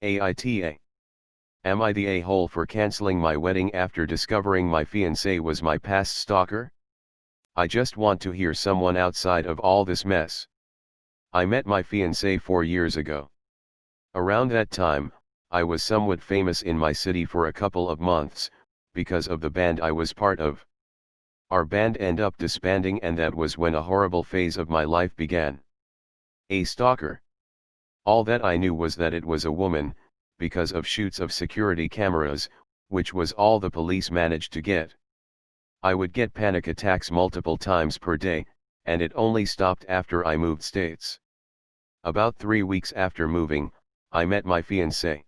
AITA. Am I the a-hole for canceling my wedding after discovering my fiancé was my past stalker? I just want to hear someone outside of all this mess. I met my fiancé 4 years ago. Around that time, I was somewhat famous in my city for a couple of months, because of the band I was part of. Our band ended up disbanding, and that was when a horrible phase of my life began. A stalker. All that I knew was that it was a woman, because of shoots of security cameras, which was all the police managed to get. I would get panic attacks multiple times per day, and it only stopped after I moved states. About 3 weeks after moving, I met my fiancée.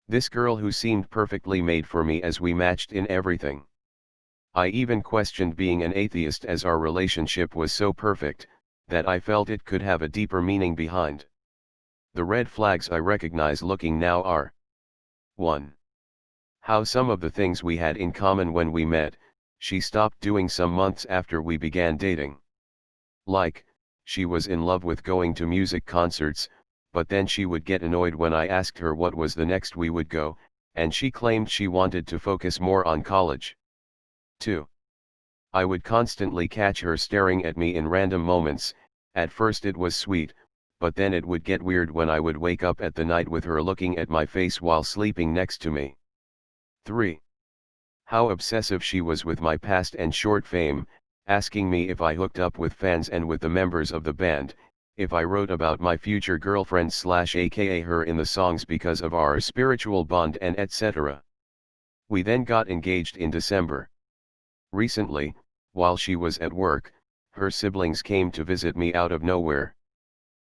This girl who seemed perfectly made for me as we matched in everything. I even questioned being an atheist as our relationship was so perfect, that I felt it could have a deeper meaning behind. The red flags I recognize looking now are: 1. How some of the things we had in common when we met, she stopped doing some months after we began dating. Like, she was in love with going to music concerts, but then she would get annoyed when I asked her what was the next we would go, and she claimed she wanted to focus more on college. 2. I would constantly catch her staring at me in random moments. At first it was sweet, but then it would get weird when I would wake up at the night with her looking at my face while sleeping next to me. 3. How obsessive she was with my past and short fame, asking me if I hooked up with fans and with the members of the band, if I wrote about my future girlfriend / aka her in the songs because of our spiritual bond, and etc. We then got engaged in December. Recently, while she was at work, her siblings came to visit me out of nowhere.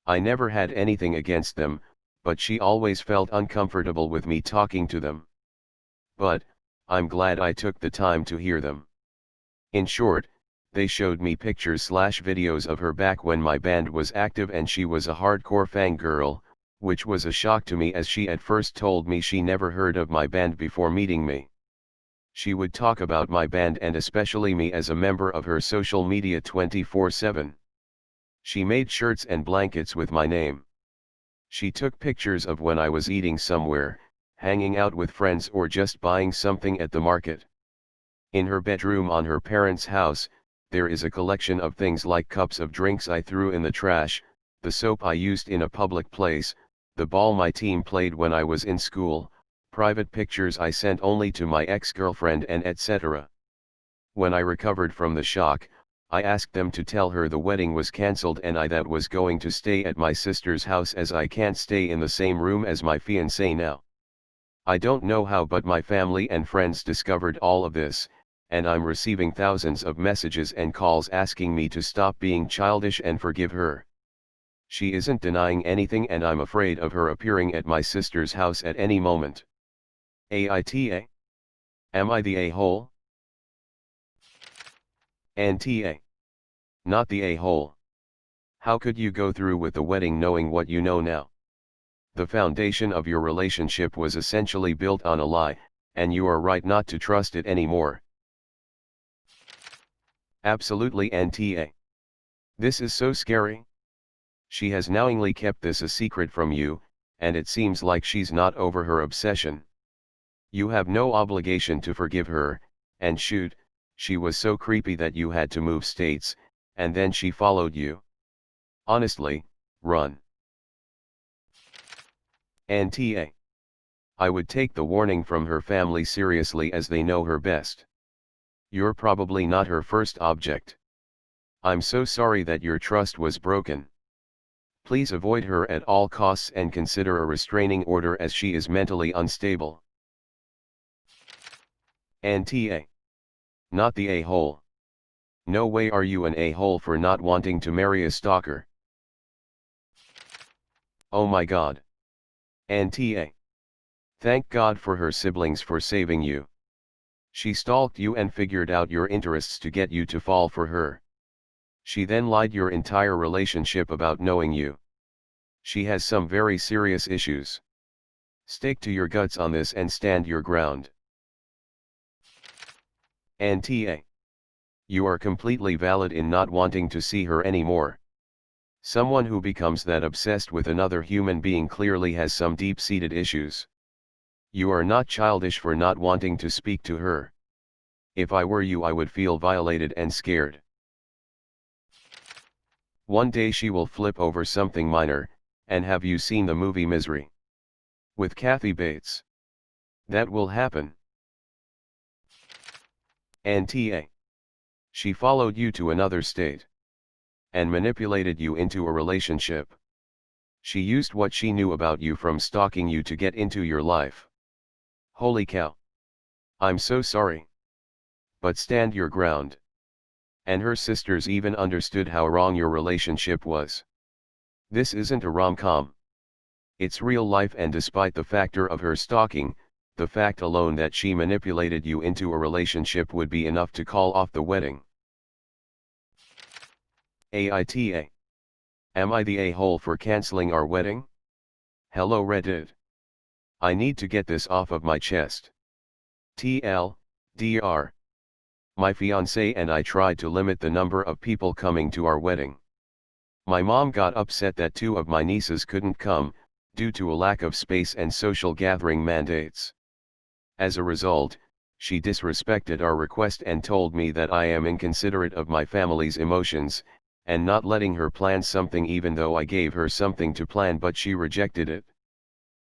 I never had anything against them, but she always felt uncomfortable with me talking to them. But, I'm glad I took the time to hear them. In short, they showed me pictures / videos of her back when my band was active and she was a hardcore fangirl, which was a shock to me as she at first told me she never heard of my band before meeting me. She would talk about my band and especially me as a member of her social media 24/7. She made shirts and blankets with my name. She took pictures of when I was eating somewhere, hanging out with friends, or just buying something at the market. In her bedroom on her parents' house, there is a collection of things like cups of drinks I threw in the trash, the soap I used in a public place, the ball my team played when I was in school, private pictures I sent only to my ex-girlfriend, and etc. When I recovered from the shock, I asked them to tell her the wedding was cancelled and I that was going to stay at my sister's house as I can't stay in the same room as my fiancé now. I don't know how, but my family and friends discovered all of this, and I'm receiving thousands of messages and calls asking me to stop being childish and forgive her. She isn't denying anything and I'm afraid of her appearing at my sister's house at any moment. AITA? Am I the a-hole? NTA. Not the a-hole. How could you go through with the wedding knowing what you know now? The foundation of your relationship was essentially built on a lie, and you are right not to trust it anymore. Absolutely NTA. This is so scary. She has knowingly kept this a secret from you, and it seems like she's not over her obsession. You have no obligation to forgive her, and shoot, she was so creepy that you had to move states, and then she followed you. Honestly, run. NTA. I would take the warning from her family seriously as they know her best. You're probably not her first object. I'm so sorry that your trust was broken. Please avoid her at all costs and consider a restraining order as she is mentally unstable. NTA. Not the a-hole. No way are you an a-hole for not wanting to marry a stalker. Oh my God. NTA. Thank God for her siblings for saving you. She stalked you and figured out your interests to get you to fall for her. She then lied your entire relationship about knowing you. She has some very serious issues. Stick to your guts on this and stand your ground. NTA. You are completely valid in not wanting to see her anymore. Someone who becomes that obsessed with another human being clearly has some deep-seated issues. You are not childish for not wanting to speak to her. If I were you, I would feel violated and scared. One day she will flip over something minor, and have you seen the movie Misery? With Kathy Bates? That will happen. And she followed you to another state. And manipulated you into a relationship. She used what she knew about you from stalking you to get into your life. Holy cow. I'm so sorry. But stand your ground. And her sisters even understood how wrong your relationship was. This isn't a rom-com. It's real life, and despite the factor of her stalking, the fact alone that she manipulated you into a relationship would be enough to call off the wedding. AITA. Am I the a-hole for canceling our wedding? Hello Reddit. I need to get this off of my chest. TLDR. My fiancé and I tried to limit the number of people coming to our wedding. My mom got upset that 2 of my nieces couldn't come, due to a lack of space and social gathering mandates. As a result, she disrespected our request and told me that I am inconsiderate of my family's emotions, and not letting her plan something even though I gave her something to plan, but she rejected it.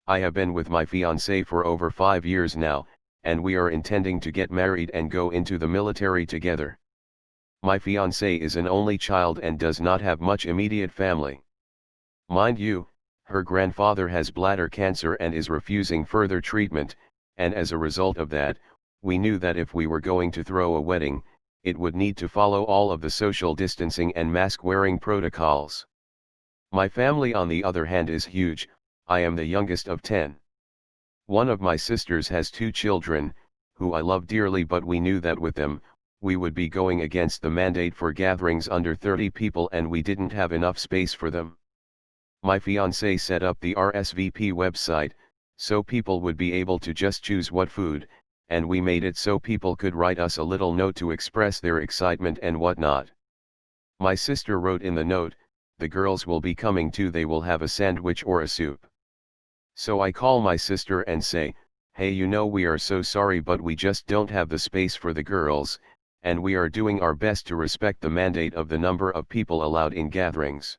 I have been with my fiancé for over 5 years now, and we are intending to get married and go into the military together. My fiancé is an only child and does not have much immediate family. Mind you, her grandfather has bladder cancer and is refusing further treatment, and as a result of that, we knew that if we were going to throw a wedding, it would need to follow all of the social distancing and mask-wearing protocols. My family, on the other hand, is huge. I am the youngest of 10. One of my sisters has 2 children, who I love dearly, but we knew that with them, we would be going against the mandate for gatherings under 30 people, and we didn't have enough space for them. My fiancé set up the RSVP website, so people would be able to just choose what food, and we made it so people could write us a little note to express their excitement and whatnot. My sister wrote in the note, "The girls will be coming too, they will have a sandwich or a soup." So I call my sister and say, "Hey, you know, we are so sorry, but we just don't have the space for the girls, and we are doing our best to respect the mandate of the number of people allowed in gatherings."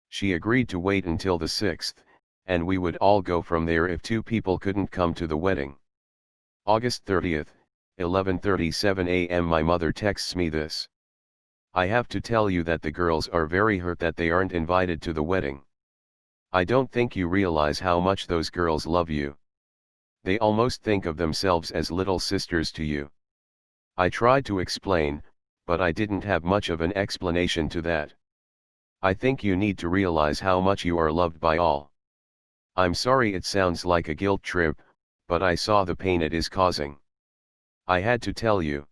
She agreed to wait until the 6th, and we would all go from there if 2 people couldn't come to the wedding. August 30th, 11:37 a.m. My mother texts me this. "I have to tell you that the girls are very hurt that they aren't invited to the wedding. I don't think you realize how much those girls love you. They almost think of themselves as little sisters to you." I tried to explain, but I didn't have much of an explanation to that. "I think you need to realize how much you are loved by all. I'm sorry it sounds like a guilt trip, but I saw the pain it is causing. I had to tell you."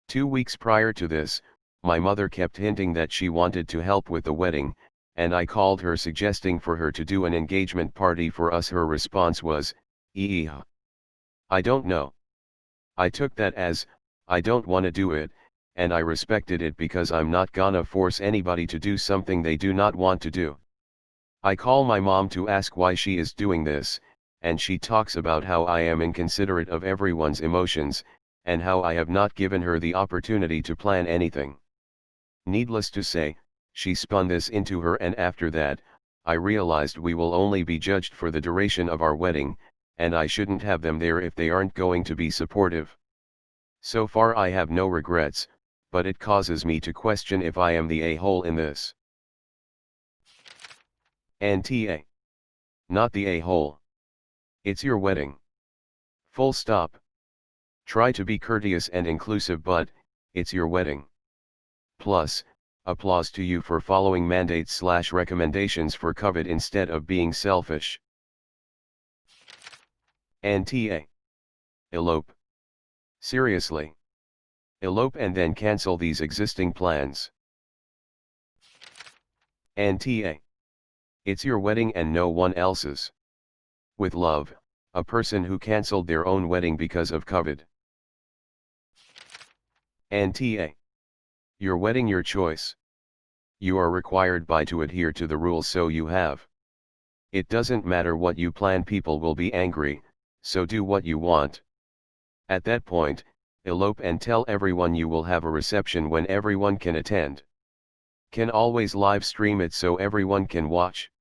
2 weeks prior to this, my mother kept hinting that she wanted to help with the wedding, and I called her suggesting for her to do an engagement party for us. Her response was, I don't know." I took that as, "I don't want to do it," and I respected it because I'm not gonna force anybody to do something they do not want to do. I call my mom to ask why she is doing this, and she talks about how I am inconsiderate of everyone's emotions, and how I have not given her the opportunity to plan anything. Needless to say, she spun this into her, and after that, I realized we will only be judged for the duration of our wedding, and I shouldn't have them there if they aren't going to be supportive. So far I have no regrets, but it causes me to question if I am the a-hole in this. And not the a-hole. It's your wedding. Full stop. Try to be courteous and inclusive, but it's your wedding. Plus, applause to you for following mandates/recommendations for COVID instead of being selfish. And elope. Seriously. Elope and then cancel these existing plans. And it's your wedding and no one else's. With love, a person who cancelled their own wedding because of COVID. And your wedding, your choice. you are required by to adhere to the rules, so you have. It doesn't matter what you plan, people will be angry, so do what you want. At that point, elope and tell everyone you will have a reception when everyone can attend. Can always live stream it so everyone can watch.